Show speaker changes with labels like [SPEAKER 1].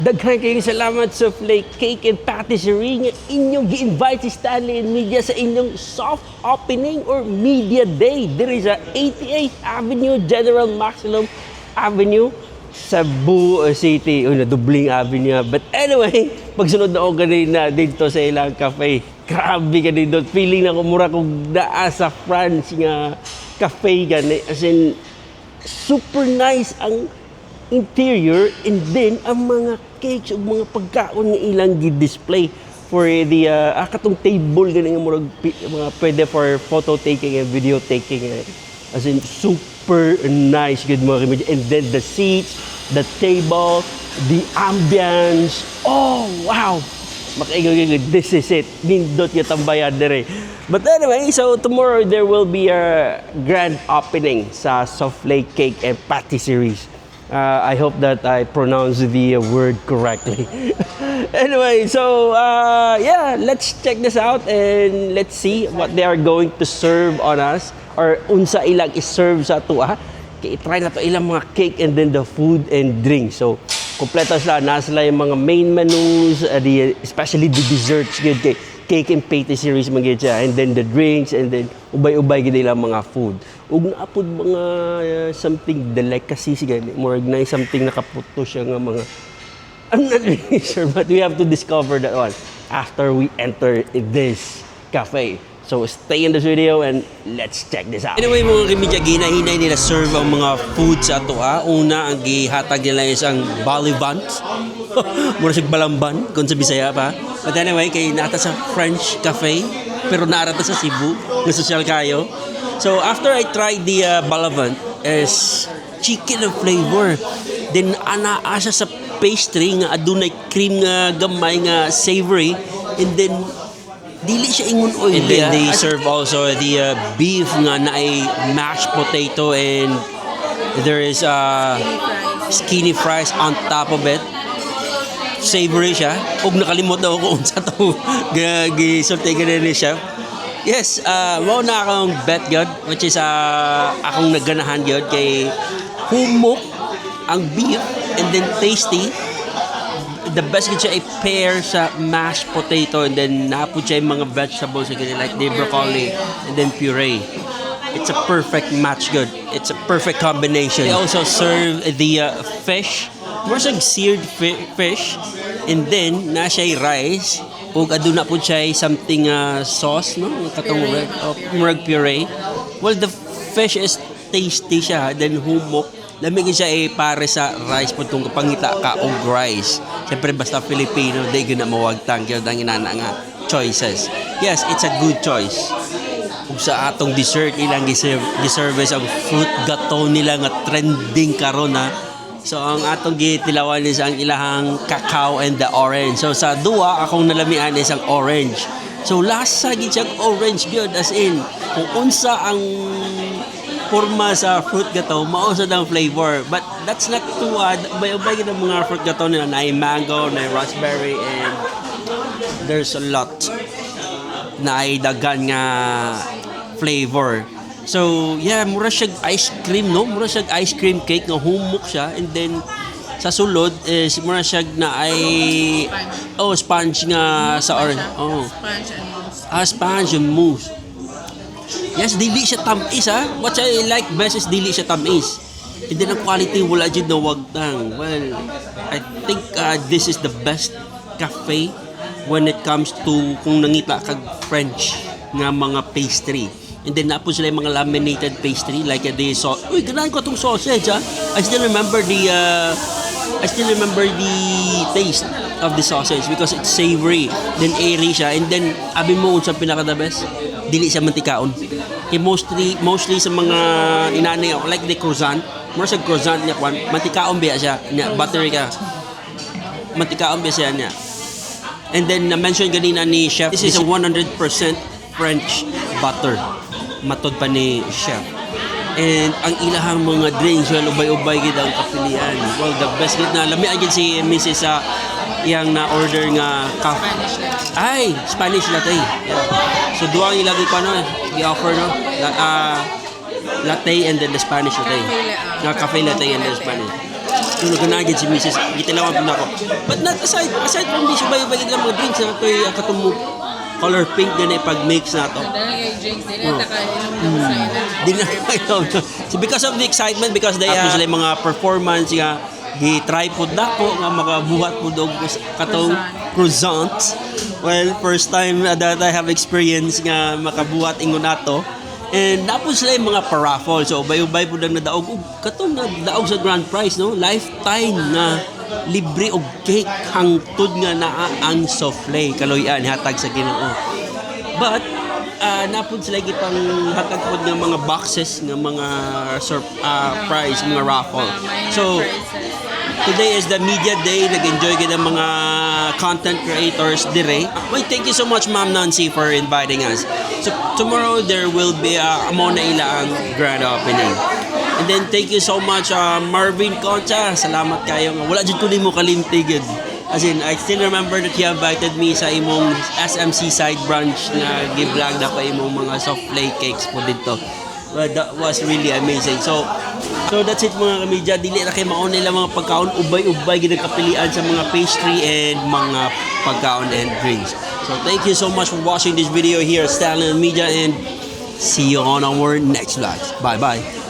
[SPEAKER 1] Daghan kayong salamat sa Flake Cake and Patisserie nga inyong gi-invite si Stanley and Media sa inyong soft opening or media day diri sa 88th Avenue, General Maximum Avenue, Cebu City. Una, Dubling Avenue. But anyway, pagsunod na ako ganina dito sa ilang cafe. Grabe ka dito. Feeling na ko mura kong naa sa France nga cafe gani. As in, super nice ang interior, and then ang mga cakes o mga pagkaon nga ilang gi-display for the katong table gani nga mga pwede for photo taking and video taking, as in super nice good mga kimidya. And then the seats, the table, the ambience, oh wow, makaigod, this is it, nindot nga tambayan dire. But anyway, so tomorrow there will be a grand opening sa Soft Flake Cake and Patisserie. I hope that I pronounced the word correctly. Anyway, so yeah, let's check this out and let's see what they are going to serve on us, or unsa ilang i-serve sa ato. Kaya try na to ilang mga cake and then the food and drink. So kompleto sila, nasa sila yung mga main menus, especially the desserts, good cake and patisseries mga siya, and then the drinks, and then ubay-ubay gid ilang mga food. Ug naapod mga something delicacy siya, more nice something nakaputo siya nga mga, I'm not really sure, but we have to discover that one after we enter this cafe. So stay in this video and let's check this out. Anyway mga kimidya, ginahinay nila serve ang mga food sa ato. Una, ang gihatag nila is ang balivants. Mura siya balamban, kung sa Bisaya pa. But anyway, kay nata sa French cafe, pero naarata sa Cebu, ng social kayo. So after I tried the balivant, is chicken and flavor. Then anaa siya sa pastry nga adunay cream nga gamay nga savory, and then dili siya ingon oily. And then they serve also the beef nga na ay mashed potato, and there is skinny fries on top of it. Savory siya. Ug nakalimot daw ko unsa to gisulti ganun ni chef. Yes, mao na akong bet god, which is akong nagganahan god kay humok ang beef and then tasty. The best gid siya i-pair sa mashed potato, and then napud siya yung mga vegetables like the broccoli and then puree. It's a perfect match good. It's a perfect combination. They also serve the fish, more like seared fish, and then na siya rice, ug aduna pud siya something sauce, no, katong murag puree. Well, the fish is tasty siya, then humok. Lamig siya pare sa rice po itong kapangita ka o rice. Siyempre basta Filipino, di gina mawagtang kaya ang inana nga choices. Yes, it's a good choice. Kung sa atong dessert, ilang giservice ang fruit gateau nila nga trending karon na. So ang atong gitilawan is ang ilahang cacao and the orange. So sa duwa, akong nalamian is ang orange. So lasa gid siya orange good, as in kung unsa ang forma sa fruit gateau, mausad ang flavor. But that's not too ubay-ubay gid ang mga fruit gateau nila, na mango, na raspberry, and there's a lot na ay daghan nga flavor. So yeah, mura siya ice cream, no? Mura siya ice cream cake nga humok siya, and then sa sulod is mura siya na ay sponge nga sa orange.
[SPEAKER 2] Sponge and mousse.
[SPEAKER 1] Sponge and mousse. Yes, dili siya tamis What I like best is dili siya tamis. And then ang quality wala jud na wagtang. Well, I think this is the best cafe when it comes to kung nangita kag French nga mga pastry. And then napo sila yung mga laminated pastry like the sauce. Uy, ganahan ko tong sausage I still remember the taste of the sausage because it's savory, then airy siya, and then abi mo unsa pinaka the best, dili siya mantikaon. Mostly sa mga inani like the croissant, more sa croissant niya kwan mantikaon biya siya, niya buttery ka, mantikaon biya siya niya. And then na-mention ganina ni chef, this is a 100% French butter, matod pa ni chef. And ang ilahang mga drinks, well, ubay-ubay gid ang kapilian. Well, the best gid na lami agad si Mrs. Yang na order nga Spanish latte. Yeah. So duang ilagay pa i-offer latte and then the Spanish latte. Cafe latte and then Spanish. So naganagid si Mrs. Gitilawan po na ako. But not aside from this, ubay-ubay lang mga drinks na ito'y katong color pink din pag-mix na to.
[SPEAKER 2] Dala kay drinks, dili na takainom na sa ila.
[SPEAKER 1] Di na kayo. So because of the excitement, because they have sila mga performance nga gi-try po dako nga makabuhat po dog katong croissants. Well, first time that I have experience nga makabuhat ingon nato. And napos sila yung mga paraffol. So ubay-ubay po lang nadaog. Katong nadaog sa grand prize, no? Lifetime na libre og cake hangtod nga naa ang souffle kaloyan hatag sa Ginoo. But napod sila gipang hatag pod nga mga boxes nga mga prize, mga raffle. So today is the media day. Nag-enjoy kita mga content creators dire. Well, thank you so much, Ma'am Nancy, for inviting us. So tomorrow there will be amo na ila ang grand opening. And then thank you so much, Marvin Concha. Salamat kayo. Wala dyan ko mo kalimtigid. As in, I still remember that you invited me sa imong SMC side branch na gi-vlog na pa imong mga soft play cakes po dito. Well, that was really amazing. So that's it mga kamedya. Dili na kayo maon nila mga pagkaon. Ubay-ubay ginagkapilian sa mga pastry and mga pagkaon and drinks. So thank you so much for watching this video here at Stallion Media, and see you on our next vlogs. Bye-bye.